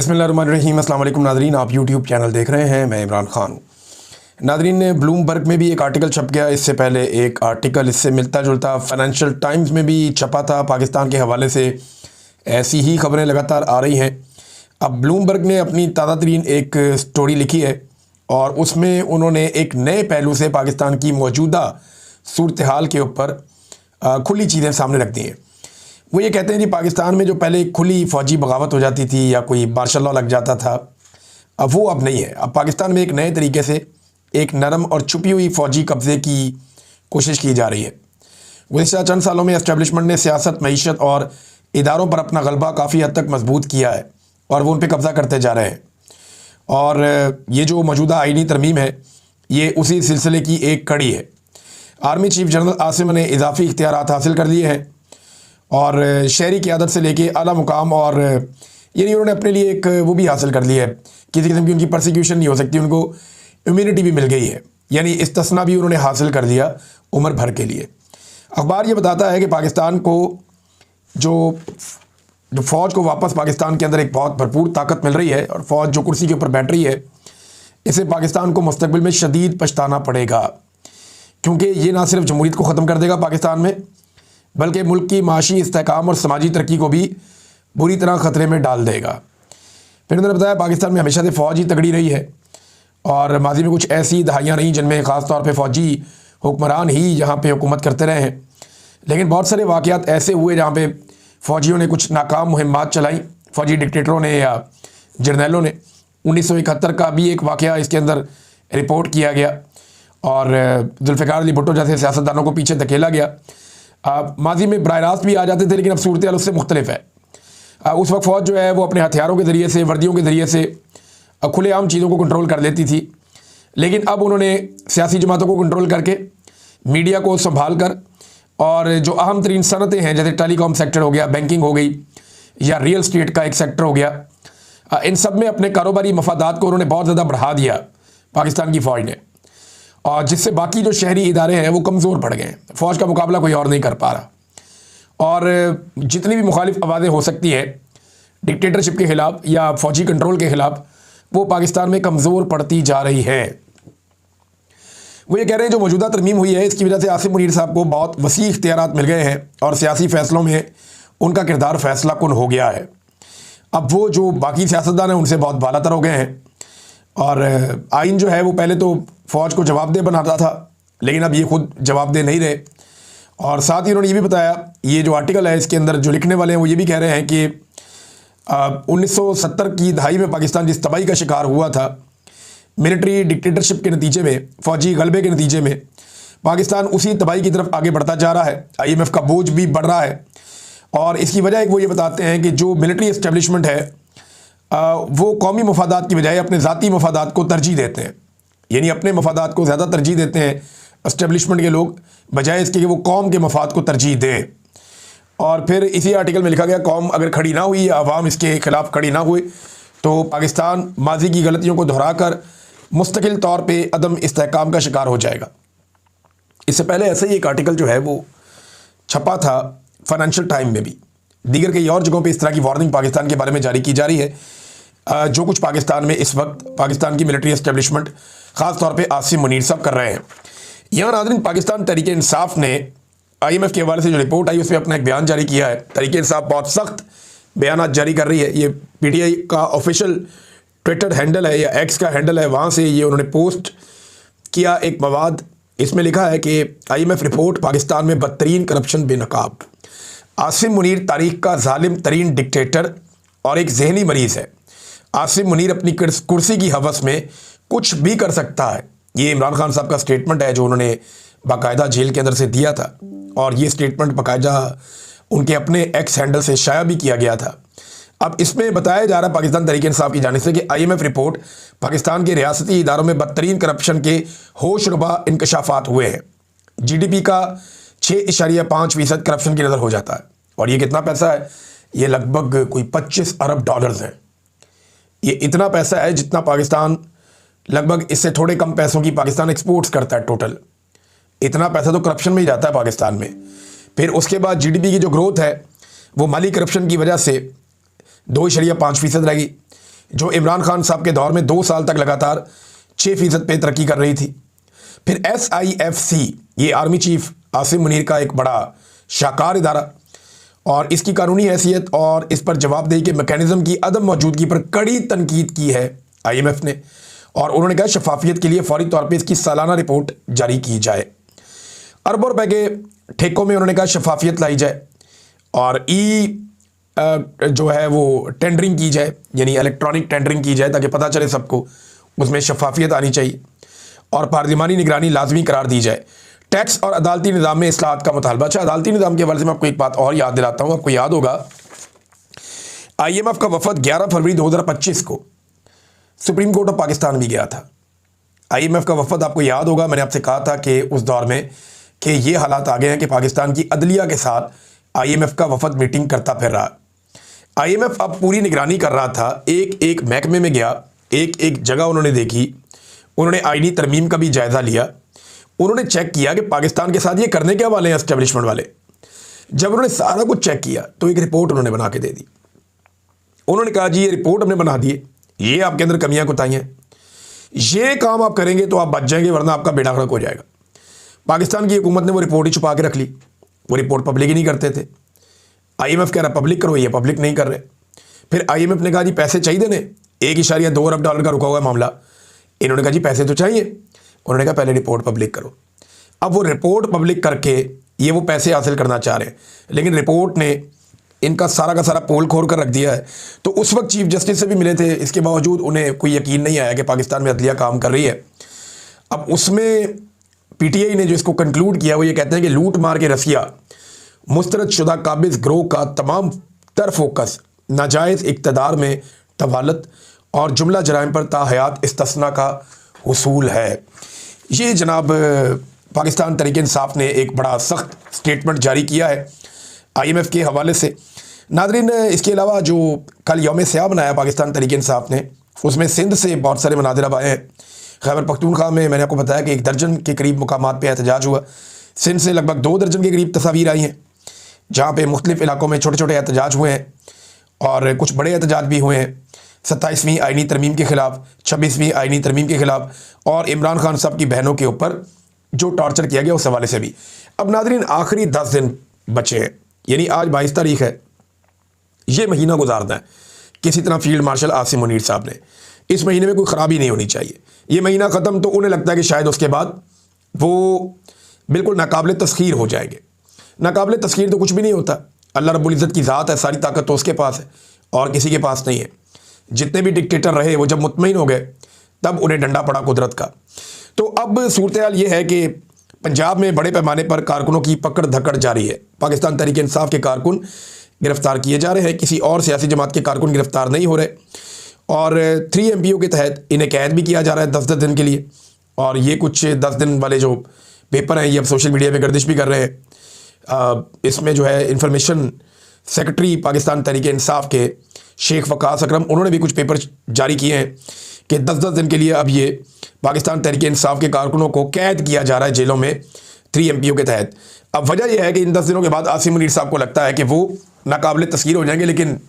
बिस्मिल्लाहिर्रहमानिर्रहीम। अस्सलाम वालेकुम नाज़रीन, आप यूट्यूब चैनल देख रहे हैं, मैं इमरान ख़ान हूँ। नाज़रीन ने ब्लूमबर्ग में भी एक आर्टिकल छप गया, इससे पहले एक आर्टिकल इससे मिलता जुलता फाइनेंशियल टाइम्स में भी छपा था। पाकिस्तान के हवाले से ऐसी ही खबरें लगातार आ रही हैं। अब ब्लूमबर्ग ने अपनी ताज़ा तरीन एक स्टोरी लिखी है और उसमें उन्होंने एक नए पहलू से पाकिस्तान की मौजूदा सूरत हाल के ऊपर खुली चीज़ें सामने रख दी हैं। वो ये कहते हैं कि पाकिस्तान में जो पहले खुली फ़ौजी बगावत हो जाती थी या कोई मार्शल लॉ लग जाता था, अब वो अब नहीं है। अब पाकिस्तान में एक नए तरीके से एक नरम और छुपी हुई फ़ौजी कब्ज़े की कोशिश की जा रही है। गुज़िश्ता चंद सालों में एस्टेब्लिशमेंट ने सियासत, मईशत और इदारों पर अपना गलबा काफ़ी हद तक मजबूत किया है और वो उन पर कब्ज़ा करते जा रहे हैं। और ये जो मौजूदा आइनी तरमीम है, ये उसी सिलसिले की एक कड़ी है। आर्मी चीफ जनरल आसिम ने इजाफी इख्तियारात हासिल कर लिए हैं और शहरी क़यादत से लेके आला मुकाम और यानी उन्होंने अपने लिए एक वो भी हासिल कर लिया है, किसी किस्म की उनकी परसिक्यूशन नहीं हो सकती, उनको इम्यूनिटी भी मिल गई है, यानी इस्तिस्ना भी उन्होंने हासिल कर लिया उम्र भर के लिए। अखबार ये बताता है कि पाकिस्तान को जो फ़ौज को वापस पाकिस्तान के अंदर एक बहुत भरपूर ताकत मिल रही है और फ़ौज जो कुर्सी के ऊपर बैठ रही है, इसे पाकिस्तान को मुस्तकबिल में शदीद पछताना पड़ेगा, क्योंकि ये ना सिर्फ जमहूरियत को ख़त्म कर देगा पाकिस्तान में, बल्कि मुल्क की माशी इस्तेहकाम और समाजी तरक्की को भी बुरी तरह ख़तरे में डाल देगा। फिर उन्होंने बताया पाकिस्तान में हमेशा से फ़ौज ही तगड़ी रही है और माजी में कुछ ऐसी दहाइयाँ रहीं जिनमें ख़ास तौर पे फ़ौजी हुक्मरान ही यहाँ पे हुकूमत करते रहे हैं, लेकिन बहुत सारे वाक़यात ऐसे हुए जहाँ पे फ़ौजियों ने कुछ नाकाम मुहिम्मात चलाई, फ़ौजी डिक्टेटरों ने या जर्नैलों ने। 1971 का भी एक वाक़या इसके अंदर रिपोर्ट किया गया और जुल्फ़िकार अली भुट्टो जैसे सियासतदानों को पीछे धकेला गया। माजी में बराह रास्त भी आ जाते थे, लेकिन अब सूरत हाल उससे मुख्तलिफ है। उस वक्त फ़ौज जो है वो अपने हथियारों के ज़रिए से, वर्दियों के ज़रिए से खुलेआम चीज़ों को कंट्रोल कर लेती थी, लेकिन अब उन्होंने सियासी जमातों को कंट्रोल करके, मीडिया को संभाल कर और जो अहम तरीन सनतें हैं जैसे टेलीकॉम सेक्टर हो गया, बैंकिंग हो गई या रियल स्टेट का एक सेक्टर हो गया, इन सब में अपने कारोबारी मफादात को उन्होंने बहुत ज़्यादा बढ़ा दिया पाकिस्तान की फ़ौज ने, और जिससे बाकी जो शहरी इदारे हैं वो कमज़ोर पड़ गए। फ़ौज का मुकाबला कोई और नहीं कर पा रहा और जितनी भी मुखालिफ आवाज़ें हो सकती हैं डिक्टेटरशिप के ख़िलाफ़ या फ़ौजी कंट्रोल के ख़िलाफ़, वो पाकिस्तान में कमज़ोर पड़ती जा रही है। वो ये कह रहे हैं जो मौजूदा तरमीम हुई है, इसकी वजह से आसिम मुनीर साहब को बहुत वसी इख्तियारात मिल गए हैं और सियासी फ़ैसलों में उनका किरदार फ़ैसला कुन हो गया है। अब वो जो बाकी सियासतदान हैं उनसे बहुत बालातर हो गए हैं और आइन जो है वो पहले तो फ़ौज को जवाबदेह बनाता था, लेकिन अब ये खुद जवाबदेह नहीं रहे। और साथ ही उन्होंने ये भी बताया, ये जो आर्टिकल है इसके अंदर जो लिखने वाले हैं वो ये भी कह रहे हैं कि 1970 की दहाई में पाकिस्तान जिस तबाही का शिकार हुआ था, मिलिट्री डिक्टेटरशिप के नतीजे में, फ़ौजी गलबे के नतीजे में, पाकिस्तान उसी तबाही की तरफ आगे बढ़ता जा रहा है। IMF का बोझ भी बढ़ रहा है और इसकी वजह एक वो ये बताते हैं कि जो मिलिट्री इस्टेब्लिशमेंट है वो कौमी मफादात की बजाय अपने ज़ाती मफादात को तरजीह देते हैं, यानी अपने मफादात को ज़्यादा तरजीह देते हैं इस्टेब्लिशमेंट के लोग, बजाय इसके कि वो कौम के मफाद को तरजीह दें। और फिर इसी आर्टिकल में लिखा गया, कौम अगर खड़ी ना हुई या अवाम इसके ख़िलाफ़ खड़ी ना हुई तो पाकिस्तान माजी की गलतियों को दोहरा कर मुस्तकिल तौर पे अदम इस्तेहकाम का शिकार हो जाएगा। इससे पहले ऐसा ही एक आर्टिकल जो है वो छपा था फाइनेंशियल टाइम में भी, दीगर कई और जगहों पे इस तरह की वार्निंग पाकिस्तान के बारे में जारी की जा रही है। जो कुछ पाकिस्तान में इस वक्त पाकिस्तान की मिलिट्री एस्टेब्लिशमेंट ख़ास तौर पे आसिम मुनीर साहब कर रहे हैं। यहाँ नाज़रीन पाकिस्तान तहरीक इंसाफ ने IMF के हवाले से जो रिपोर्ट आई उस पर अपना एक बयान जारी किया है। तहरीक इंसाफ बहुत सख्त बयान जारी कर रही है। ये PTI का ऑफिशियल ट्विटर हैंडल है या एक्स का हैंडल है, वहाँ से ये उन्होंने पोस्ट किया एक मवाद। इसमें लिखा है कि IMF रिपोर्ट, पाकिस्तान में बदतरीन करप्शन बेनकाब, आसिम मुनीर तारीख का जालिम तरीन डिक्टेटर और एक जहनी मरीज़ है। आसिम मुनीर अपनी कुर्सी की हवस में कुछ भी कर सकता है। ये इमरान खान साहब का स्टेटमेंट है जो उन्होंने बाकायदा जेल के अंदर से दिया था और ये स्टेटमेंट बाकायदा उनके अपने एक्स हैंडल से शाया भी किया गया था। अब इसमें बताया जा रहा है पाकिस्तान तहरीक इंसाफ की जानिब से कि IMF रिपोर्ट पाकिस्तान के रियासती इदारों में बदतरीन करप्शन के होशरुबा इंकशाफात हुए हैं। GDP का 6.5% करप्शन की नज़र हो जाता है और ये कितना पैसा है? ये लगभग कोई 25 अरब डॉलर्स हैं। ये इतना पैसा है जितना पाकिस्तान, लगभग इससे थोड़े कम पैसों की पाकिस्तान एक्सपोर्ट्स करता है टोटल। इतना पैसा तो करप्शन में ही जाता है पाकिस्तान में। फिर उसके बाद GDP की जो ग्रोथ है वो माली करप्शन की वजह से 2.5% रहेगी। जो इमरान खान साहब के दौर में 2 साल तक लगातार 6% पे तरक्की कर रही थी। फिर SIFC, ये आर्मी चीफ आसिम मुनीर का एक बड़ा शाकार इदारा, और इसकी कानूनी हैसियत और इस पर जवाबदेही के मैकेनिज्म की अदम मौजूदगी पर कड़ी तनकीद की है IMF ने, और उन्होंने कहा शफाफियत के लिए फौरी तौर पे इसकी सालाना रिपोर्ट जारी की जाए। अरबों रुपए के ठेकों में उन्होंने कहा शफाफियत लाई जाए, और जो है वो टेंडरिंग की जाए, यानी इलेक्ट्रॉनिक टेंडरिंग की जाए ताकि पता चले सबको, उसमें शफाफियत आनी चाहिए, और पार्लिमानी निगरानी लाजमी करार दी जाए। टैक्स और अदालती निज़ाम में इस्लाहात का मुतालबा। अच्छा, अदालती निज़ाम के हवाले से मैं आपको एक बात और याद दिलाता हूँ। आपको याद होगा IMF का वफद 11 फरवरी 2025 को सुप्रीम कोर्ट ऑफ पाकिस्तान भी गया था। IMF का वफद, आपको याद होगा, मैंने आपसे कहा था कि उस दौर में कि ये हालात आ गए हैं कि पाकिस्तान की अदलिया के साथ IMF का वफद मीटिंग करता फिर रहा। IMF अब पूरी निगरानी कर रहा था, एक एक महकमे में गया, एक एक जगह उन्होंने देखी, उन्होंने आईनी तरमीम का भी जायज़ा लिया, उन्होंने चेक किया कि पाकिस्तान के साथ ये करने क्या वाले हैं एस्टेब्लिशमेंट वाले। जब उन्होंने सारा कुछ चेक किया तो एक रिपोर्ट उन्होंने बना के दे दी। उन्होंने कहा जी ये रिपोर्ट हमने बना दी है, ये आपके अंदर कमियां कुताहियां, ये काम आप करेंगे तो आप बच जाएंगे, वरना आपका बेड़ा गर्क हो जाएगा। पाकिस्तान की हुकूमत ने वो रिपोर्ट ही छुपा के रख ली, वो रिपोर्ट पब्लिक ही नहीं करते थे। IMF कह रहा पब्लिक करो, ये पब्लिक नहीं कर रहे। फिर IMF ने कहा जी पैसे चाहिए ने, $1.2 अरब का रुका हुआ है मामला। इन्होंने कहा जी पैसे तो चाहिए। उन्होंने कहा पहले रिपोर्ट पब्लिक करो। अब वो रिपोर्ट पब्लिक करके ये वो पैसे हासिल करना चाह रहे हैं, लेकिन रिपोर्ट ने इनका सारा का सारा पोल खोल कर रख दिया है। तो उस वक्त चीफ जस्टिस से भी मिले थे, इसके बावजूद उन्हें कोई यकीन नहीं आया कि पाकिस्तान में अदलिया काम कर रही है। अब उसमें PTI ने जो इसको कंक्लूड किया वो ये कहते हैं कि लूट मार के रसिया मुस्तरद शुदा काबिज ग्रोह का तमाम तर फोकस नाजायज़ इक़्तिदार में तवालत और जुमला जराइम पर ताहयात इस्तिस्ना का हुसूल है। ये जनाब पाकिस्तान तहरीक इंसाफ ने एक बड़ा सख्त स्टेटमेंट जारी किया है IMF के हवाले से। नादरीन, इसके अलावा जो कल यौम स्याह मनाया पाकिस्तान तहरीक इंसाफ ने, उसमें सिंध से बहुत सारे मनादिर अब आए हैं। खैबर पख्तूनख्वा में मैंने आपको बताया कि 1 दर्जन के करीब मुकामात पे एहतजाज हुआ। सिंध से लगभग 2 दर्जन के करीब तस्वीर आई हैं, जहाँ पे मुख्तलिफ़ इलाकों में छोटे छोटे एहतजाज हुए हैं, और कुछ बड़े एहतजाज भी हुए हैं 27वीं आइनी तरमीम के ख़िलाफ़, 26वीं आइनी तरमीम के ख़िलाफ़, और इमरान खान साहब की बहनों के ऊपर जो टॉर्चर किया गया उस हवाले से भी। अब नादरीन, आखिरी 10 दिन बचे हैं, यानी आज 22 तारीख है। ये महीना गुजारना है किसी तरह फील्ड मार्शल आसिम मुनीर साहब ने। इस महीने में कोई ख़राबी नहीं होनी चाहिए। ये महीना ख़त्म तो उन्हें लगता है कि शायद उसके बाद वो बिल्कुल नाकाबिल तस्खीर हो जाएंगे। नाकाबिल तस्खीर तो कुछ भी नहीं होता। अल्लाह रब्बुल इज़्ज़त की ज़ात है, सारी ताकत तो उसके पास है और किसी के पास नहीं है। जितने भी डिक्टेटर रहे वो जब मुतमईन हो गए तब उन्हें डंडा पड़ा कुदरत का। तो अब सूरत हाल ये है कि पंजाब में बड़े पैमाने पर कारकुनों की पकड़ धकड़ जारी है। पाकिस्तान तहरीक इंसाफ के कारकुन गिरफ्तार किए जा रहे हैं, किसी और सियासी जमात के कारकुन गिरफ्तार नहीं हो रहे, और 3 MPO के तहत इन्हें कैद भी किया जा रहा है 10-10 दिन के लिए। और ये कुछ 10 दिन वाले जो पेपर हैं ये अब सोशल मीडिया में गर्दिश भी कर रहे हैं। इसमें जो है इंफॉर्मेशन सेक्रेटरी पाकिस्तान तहरीक इंसाफ के शेख वकास अकरम, उन्होंने भी कुछ पेपर जारी किए हैं कि 10-10 दिन के लिए अब ये पाकिस्तान तहरीक इंसाफ के कारकुनों को कैद किया जा रहा है जेलों में 3 MPO के तहत। अब वजह यह है कि इन 10 दिनों के बाद आसिम मुनीर साहब को लगता है कि वो नाकाबिल तस्खीर हो जाएंगे, लेकिन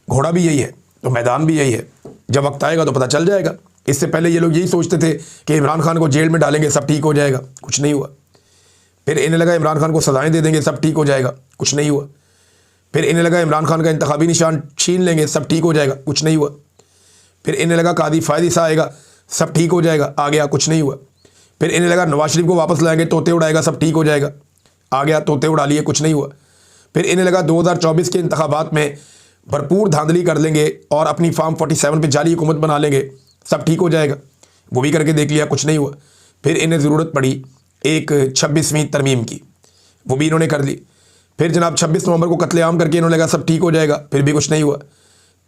घोड़ा भी यही है तो मैदान भी यही है, जब वक्त आएगा तो पता चल जाएगा। इससे पहले ये लोग यही सोचते थे कि इमरान खान को जेल में डालेंगे सब ठीक हो जाएगा, कुछ नहीं हुआ। फिर इन्हें लगा इमरान खान को सजाएं दे देंगे सब ठीक हो जाएगा, कुछ नहीं हुआ। फिर इन्हें लगा इमरान खान का इंतखाबी निशान छीन लेंगे सब ठीक हो जाएगा, कुछ नहीं हुआ। फिर इन्हें लगा कादी फायदी सा आएगा सब ठीक हो जाएगा, आ गया, कुछ नहीं हुआ। फिर इन्हें लगा नवाज शरीफ को वापस लाएंगे तोते उड़ाएगा सब ठीक हो जाएगा, आ गया, तोते उड़ा लिए, कुछ नहीं हुआ। फिर इन्हें लगा 2024 के इंतखाबात में भरपूर धांधली कर लेंगे और अपनी फार्म 47 पे जाली हुकूमत बना लेंगे सब ठीक हो जाएगा, वो भी करके देख लिया, कुछ नहीं हुआ। फिर इन्हें ज़रूरत पड़ी एक 26वीं तरमीम की, वो भी इन्होंने कर ली। फिर जनाब 26 नवंबर को कत्लेआम करके इन्होंने लगा सब ठीक हो जाएगा, फिर भी कुछ नहीं हुआ।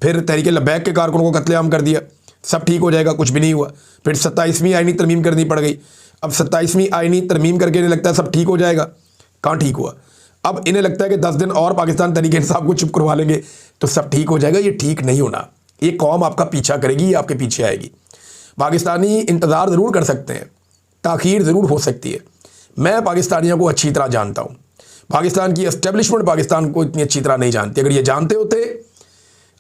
फिर तहरीक लबैक के कारकुनों को कत्लेआम कर दिया, सब ठीक हो जाएगा, कुछ भी नहीं हुआ। फिर 27वीं आइनी तरमीम करनी पड़ गई। अब 27वीं आइनी तरमीम करके इन्हें लगता है सब ठीक हो जाएगा, कहाँ ठीक हुआ। अब इन्हें लगता है कि 10 दिन और पाकिस्तान तहरीक इंसाफ को चुप करवा लेंगे तो सब ठीक हो जाएगा। ये ठीक नहीं होना, ये कौम आपका पीछा करेगी, ये आपके पीछे आएगी। पाकिस्तानी इंतज़ार ज़रूर कर सकते हैं, ताख़ीर ज़रूर हो सकती है। मैं पाकिस्तानियों को अच्छी तरह जानता हूँ, पाकिस्तान की एस्टेब्लिशमेंट पाकिस्तान को इतनी अच्छी तरह नहीं जानती। अगर ये जानते होते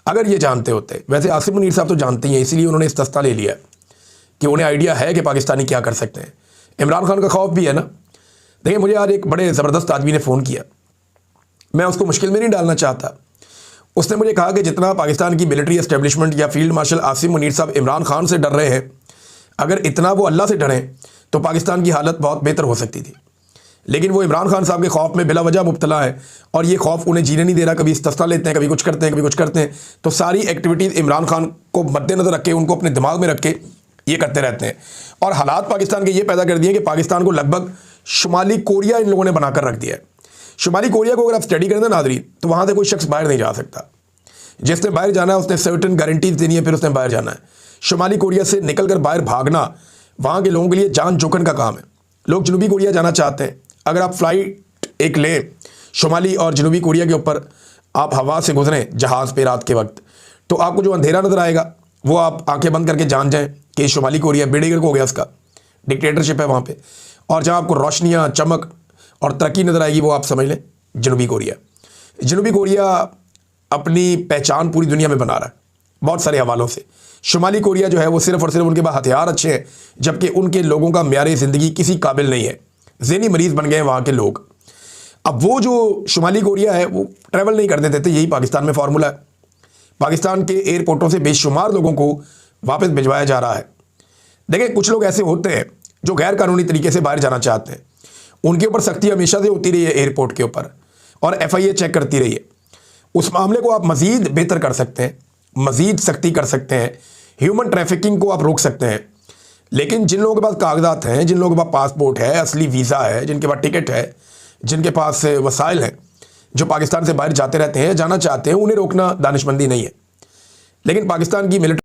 अगर ये जानते होते, वैसे आसिफ मुनीर साहब तो जानते ही हैं, इसीलिए उन्होंने इस्तेस्ना ले लिया कि उन्हें आइडिया है कि पाकिस्तानी क्या कर सकते हैं। इमरान खान का खौफ भी है ना। देखिए, मुझे आज एक बड़े ज़बरदस्त आदमी ने फ़ोन किया, मैं उसको मुश्किल में नहीं डालना चाहता। उसने मुझे कहा कि जितना पाकिस्तान की मिलिट्री एस्टेब्लिशमेंट या फील्ड मार्शल आसिफ मुनीर साहब इमरान खान से डर रहे हैं, अगर इतना वो अल्लाह से डरें तो पाकिस्तान की हालत बहुत बेहतर हो सकती थी। लेकिन वो इमरान खान साहब के खौफ में बिला वजह मुब्तला है और ये खौफ उन्हें जीने नहीं दे रहा। कभी इस्तेस्ना लेते हैं, कभी कुछ करते हैं, कभी कुछ करते हैं। तो सारी एक्टिविटीज़ इमरान खान को मद्देनज़र रख के, उनको अपने दिमाग में रख के ये करते रहते हैं। और हालात पाकिस्तान के ये पैदा कर दिए कि पाकिस्तान को लगभग शुमाली कोरिया इन लोगों ने बनाकर रख दिया है। शुमाली कोरिया को अगर आप स्टडी करें ना नाज़रीन, तो वहाँ से कोई शख्स बाहर नहीं जा सकता। जिसने बाहर जाना है उसने सर्टेन गारंटीज देनी है, फिर उसने बाहर जाना है। शुमाली कोरिया से निकल कर बाहर भागना वहाँ के लोगों के लिए जान जोखन का काम है। लोग जनूबी कोरिया जाना चाहते हैं, अगर आप फ्लाइट एक लें शुमाली और जनूबी कोरिया के ऊपर, आप हवा से गुजरें जहाज़ पे रात के वक्त, तो आपको जो अंधेरा नज़र आएगा वो आप आंखें बंद करके जान जाएं कि शुमाली कोरिया बेड़ेगर को हो गया, उसका डिक्टेटरशिप है वहाँ पे। और जहाँ आपको रोशनियाँ, चमक और तरक्की नज़र आएगी वो आप समझ लें जनूबी कोरिया। जनूबी कोरिया अपनी पहचान पूरी दुनिया में बना रहा है बहुत सारे हवालों से। शुमाली कोरिया जो है वो सिर्फ़ और सिर्फ उनके पास हथियार अच्छे हैं, जबकि उनके लोगों का म्यारे ज़िंदगी किसी काबिल नहीं है। ज़हनी मरीज़ बन गए हैं वहाँ के लोग। अब वो जो शुमाली कोरिया है वो ट्रैवल नहीं करने देते, यही पाकिस्तान में फार्मूला है। पाकिस्तान के एयरपोर्टों से बेशुमार लोगों को वापस भिजवाया जा रहा है। देखिए, कुछ लोग ऐसे होते हैं जो गैर कानूनी तरीके से बाहर जाना चाहते हैं, उनके ऊपर सख्ती हमेशा से होती रही है एयरपोर्ट के ऊपर, और FIA चेक करती रही है। उस मामले को आप मज़ीद बेहतर कर सकते हैं, मज़ीद सख्ती कर सकते हैं, ह्यूमन ट्रैफिकिंग को आप रोक सकते हैं। लेकिन जिन लोगों के पास कागजात हैं, जिन लोगों के पास पासपोर्ट है, असली वीज़ा है, जिनके पास टिकट है, जिनके पास वसाइल हैं, जो पाकिस्तान से बाहर जाते रहते हैं, जाना चाहते हैं, उन्हें रोकना दानिशमंदी नहीं है। लेकिन पाकिस्तान की मिलिट्री